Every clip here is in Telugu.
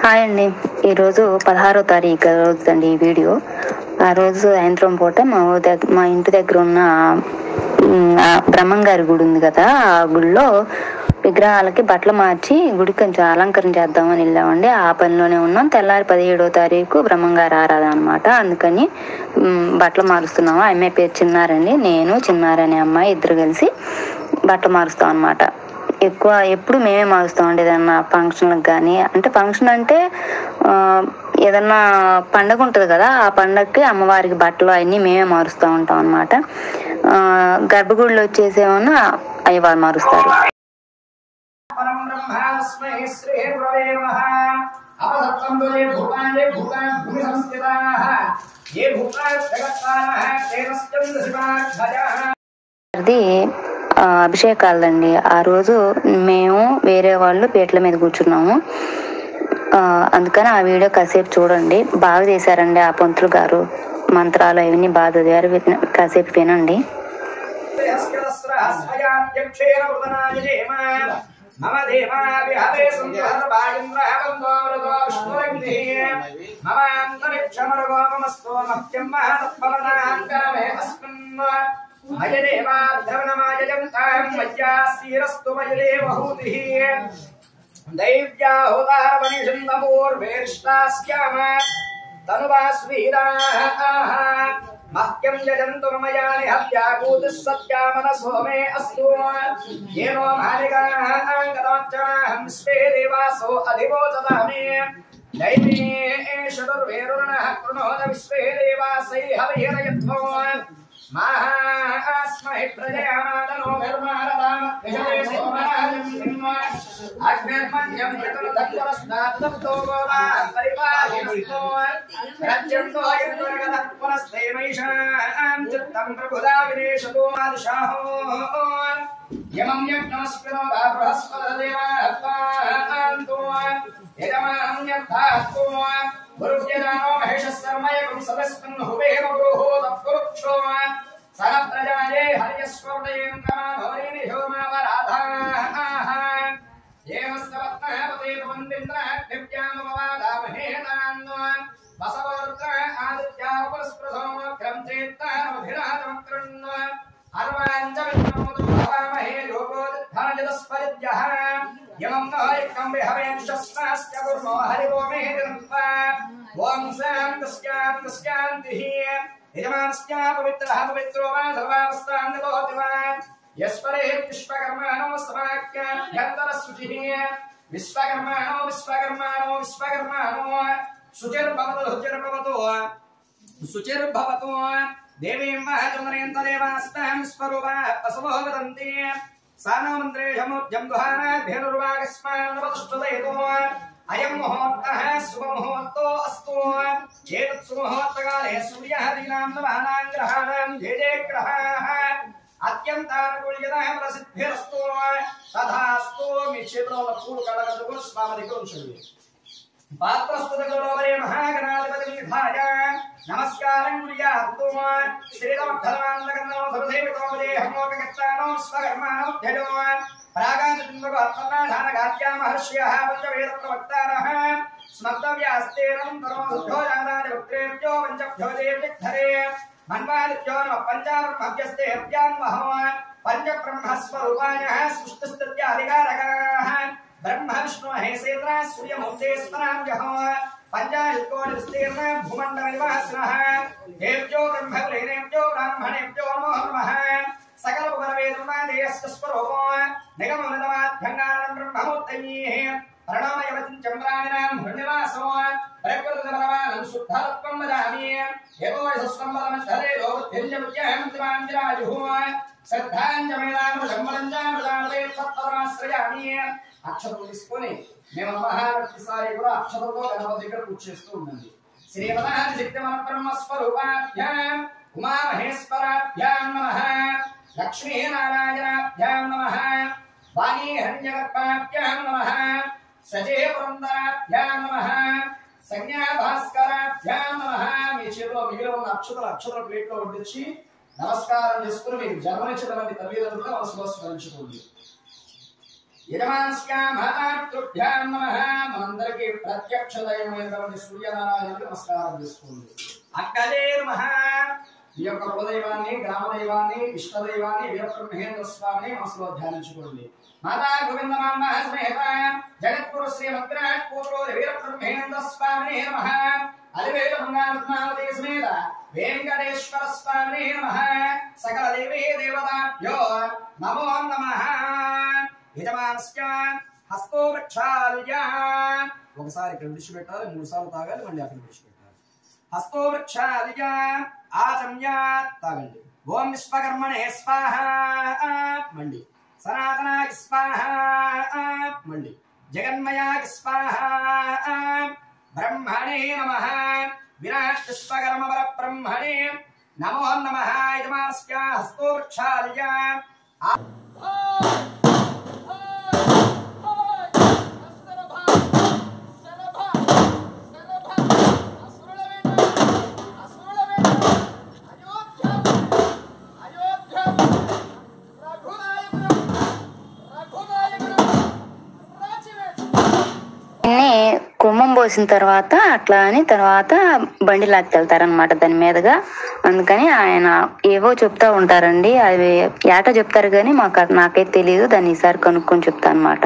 హాయ్ అండి. ఈరోజు 16వ తారీఖు రోజుదండి ఈ వీడియో. ఆ రోజు సాయంత్రం పూట మా ఇంటి దగ్గర ఉన్న బ్రహ్మంగారి గుడి ఉంది కదా, ఆ గుడిలో విగ్రహాలకి బట్టలు మార్చి గుడికి కొంచెం అలంకరణ చేద్దామని వెళ్ళామండి. ఆ పనిలోనే ఉన్నాం. తెల్లారి 17వ తారీఖు బ్రహ్మంగారి ఆరాధన అనమాట. అందుకని బట్టలు మారుస్తున్నాము. ఆ అమ్మాయి పేరు చిన్నారండి. నేను చిన్నారనే అమ్మాయి ఇద్దరు కలిసి బట్టలు మారుస్తాం అనమాట. ఎప్పుడు మేమే మారుస్తామండి. ఏదన్నా ఫంక్షన్లకు కానీ, అంటే ఫంక్షన్ అంటే ఏదన్నా పండగ ఉంటుంది కదా, ఆ పండగకి అమ్మవారికి బట్టలు అవన్నీ మేమే మారుస్తూ ఉంటాం అనమాట. గర్భగుడిలో వచ్చేసేమన్నా అయ్యవారు మారుస్తారు. అది అభిషేకాలండి. ఆ రోజు మేము వేరే వాళ్ళు పీటల మీద కూర్చున్నాము. అందుకని ఆ వీడియో కాసేపు చూడండి. బాగా చేశారండి ఆ పంతులు గారు. మంత్రాలు అవన్నీ బాగా చదివారు. కాసేపు వినండి. మహ్యం జయంతు మమయాని హవ్యాగూతి సత్యామనసో మే అస్తు ఏనో మానికాంగతాచనాహం స్వే దేవాసో అధివోచతామి దైవీ షడుర్వేరుణః కృణోద విశ్వే దేవాసై హవైరయత్వో మహాస్మై ప్రజయామాదనో ధర్మారదామ విషదే సోమరాజం అగ్నిర్మన్యం యతనధర్మరస్నాత్తప్తో గోవా పరిపాహినస్తో రజ్యంతో యుద్ధగత పునస్తేమైషాం చిత్తం ప్రభుదా వినేశతో ఆదిశాహో యమం యజ్ఞమస్కృతో బృహస్పతిదేవాత్వాంతో యజమానం యద్ధాత్తో గురువ్యజానో మహేశస్సర్మయకం సదస్మిన్ హువేమ గురుహో తత్కురుక్షో సహ ప్రజాయే హర్యస్వృతయేం క్రమాధోరీని హోమావరాధాః ఏమస్తవత్నపతే వందింద్రాగ్నివ్యామవాదామహేతాన్నో వసవోర్ద్ర ఆదిత్యాపస్పృశోమగ్రం చేత్తానమభిరాజమక్రన్నో అర్వాంచమిత్రముదో భవామహే యోగోదిద్ధానజదస్పరిద్యః యమం నోయకం విహవేంశస్నాస్య గుర్మో హరివో మేదిన్వా ఓం శాంతిః యజమానస్య పవిత్రః పవిత్రో వా సర్వావస్థాన్నిరోధి వా యస్పరే విశ్వకర్మాణో సమాఖ్యాన్యంతరశుచిః విశ్వకర్మాణో శుచిర్భవతు దేవీం మహాచంద్రయంత దేవాస్తాం స్వరూపా అసవో వదంతి సానో మంత్రేషమూర్జం దుహానాభ్యనుర్వాగస్మాన్వతుష్టదయతో అయం ముహూర్తః శుభముహూర్తో అస్తు ఏతత్ సుముహూర్తకాలే సూర్యః దీనాం నవానాం గ్రహాణాం జే గ్రహాః అత్యంతానుకూల్యతాః ప్రసిద్ధిరస్తు తథాస్తు. మీ క్షేత్రంలో పూలు కళ్ళగద్దుకుని స్వామి దగ్గర ఉంచండి. పాత్రస్తుతగౌరవరే మహాగణాధిపతి విభాయ నమస్కారం కుర్యాత్తు. శ్రీరామధర్మాంతకర్ణో ధర్మదేవితోమదేహమోకర్తానో స్వకర్మాణో ధ్యజో ప్రాగాంతృంగో అత్పన్నాధానగాత్యా మహర్ష్యః పంచవేద ప్రవక్తారః స్మర్తవ్యాస్తేనం తరో శుద్ధో జాతాని వక్త్రేభ్యో పంచభ్యో దేవ్యధరే మన్వాదిత్యో నమ పంచాబ్రహ్మభ్యస్తే హవ్యాన్వహో పంచబ్రహ్మస్వరూపాయః సృష్టిస్థిత్యాధికారకాః బ్రహ్మ విష్ణు మహేశ్వర సూర్యమూర్తే స్మరామ్యహో పంచాశత్కోటి విస్తీర్ణ భూమండల నివాసినః దేవ్యో బ్రహ్మకులేనేభ్యో బ్రాహ్మణేభ్యో నమో నమః సకల ఉపరవేదమాదేయస్య స్వరూపో నిగమోన్నతమాధ్యంగానం బ్రహ్మమూర్తయే ప్రణామయవతిం చంద్రాణినాం హృన్నివాసో ప్రకృతిపరమానం శుద్ధత్వం వదామి ఏవో యశస్వంబలమధ్యదే లోకత్యంజముజ్జహంతిమాంజరాజుః శ్రద్ధాంజమేదామృషమ్మలంజామృదామదే తత్పరమాశ్రయామి. అక్షతలు తీసుకొని మేము మహారతిసారి కూడా అక్షతలతో గణపతి దగ్గర పూజ చేస్తూ ఉండండి. శ్రీమదాదిశక్తిమన బ్రహ్మస్వరూపాభ్యాం ఉమామహేశ్వరాభ్యాం నమః లక్ష్మీనారాయణాభ్యాం నమః వాణీహరణ్యగర్భాభ్యాం నమః సజే పురందరాభ్యాం నమః సంజ్ఞాభాస్కరాభ్యాం నమః. మీ చేతిలో మిగిలిన ఉన్న అక్షతల ప్లేట్లో వడ్డించి నమస్కారం చేసుకుని మీకు జన్మనిచ్చినటువంటి తల్లిదండ్రులుగా మనసు స్మరించుకోండి. యజమానస్యాభ్యాం నమః. మనందరికీ ప్రత్యక్ష దైవమైనటువంటి సూర్యనారాయణుడికి నమస్కారం చేసుకోండి. అక్కడే నమః. ఈ యొక్క కులదైవాన్ని, గ్రామదైవాన్ని, ఇష్టదైవాన్ని వీరబ్రహ్మేంద్ర స్వామిని మనసులో ధ్యానించుకోండి. మాతా గోవిందమాంబ సమేత జగద్గురు శ్రీ మద్రాజ్ పూర్వ వీరబ్రహ్మేంద్ర స్వామిని నమః. అలివేల మంగారత్నావతి సమేత వెంకటేశ్వర స్వామిని నమః. సకల దేవీ దేవతాభ్యో నమో నమః. యజమానస్య హస్తో వృక్షాల్యా. ఒకసారి ఇక్కడ విడిచిపెట్టాలి, 3 సార్లు తాగాలి, మళ్ళీ అక్కడ విడిచిపెట్టాలి. హస్తో వృక్షాల్యా ఆచమ్య తాగండి. ఓం విశ్వకర్మణే స్వాహ మళ్ళీ. సనాతనాకి స్వాహ మళ్ళీ. జగన్మయాకి స్వాహ. బ్రహ్మణే నమః. వినాశ విశ్వకర్మ పర బ్రహ్మణే నమో నమః. యజమానస్య హస్తో వృక్షాల్యా. కుమ్మం పోసిన తర్వాత అట్లా అని తర్వాత బండి లాక్కెళ్తారనమాట దాని మీదగా. అందుకని ఆయన ఏవో చెప్తా ఉంటారండి, అవి ఏటో చెప్తారు కానీ నాకైతే తెలియదు. దాన్ని ఈసారి కనుక్కొని చెప్తా అనమాట.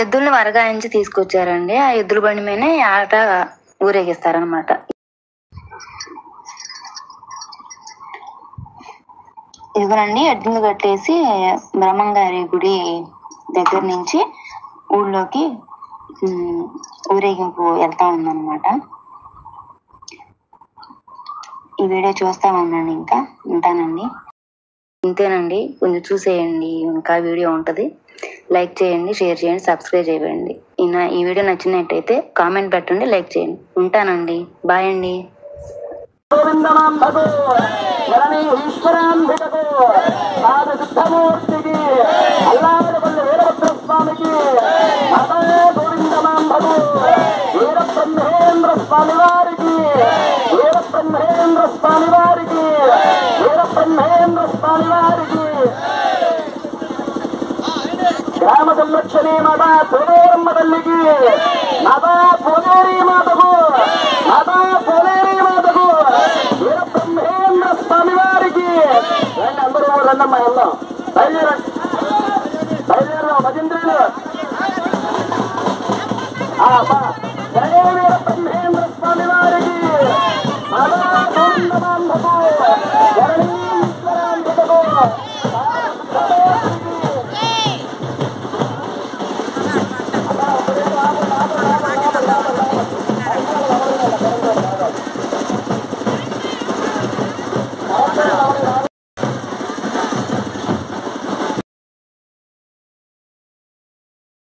ఎద్దుల్ని వరగాయించి తీసుకొచ్చారండి. ఆ ఎద్దుల బండి మీదనే ఆట ఊరేగిస్తారనమాట. ఇదిగోనండి ఎద్దులు కట్టేసి బ్రహ్మంగారి గుడి దగ్గర నుంచి ఊళ్ళోకి ఊరేగింపు వెళ్తా ఉందన్నమాట. ఈ వీడియో చూస్తా ఉండండి. ఇంకా ఉంటానండి. ఇంతేనండి, కొంచెం చూసేయండి, ఇంకా వీడియో ఉంటుంది. లైక్ చేయండి, షేర్ చేయండి, సబ్స్క్రైబ్ చేయండి. ఈ వీడియో నచ్చినట్టయితే కామెంట్ పెట్టండి, లైక్ చేయండి. ఉంటానండి, బాయ్ అండి. సిద్ధమూర్తికి అల్లాడపల్లి వీరభద్రస్వామికి గోవిందమాంబగు వీరబ్రహ్మేంద్ర స్వామి వారికి వీరబ్రహ్మేంద్ర స్వామి వారికి వీరబ్రహ్మేంద్ర స్వామి వారికి గ్రామ సంరక్షణీ మాత పోలేరమ్మ తల్లికి మాతా పోలేరి మాతకు మాతా పోలేరి మాతకు వీరబ్రహ్మేంద్ర స్వామి వారికి రండి, అందరూ రండమ్మా, వెళ్దాం, బయలుదేరండి, బయలుదేరదాం భజంత్రులు. జయ వీరబ్రహ్మేంద్ర స్వామి వారికి మాతా గోవిందమాంబకు జరణీశ్వరాంబకు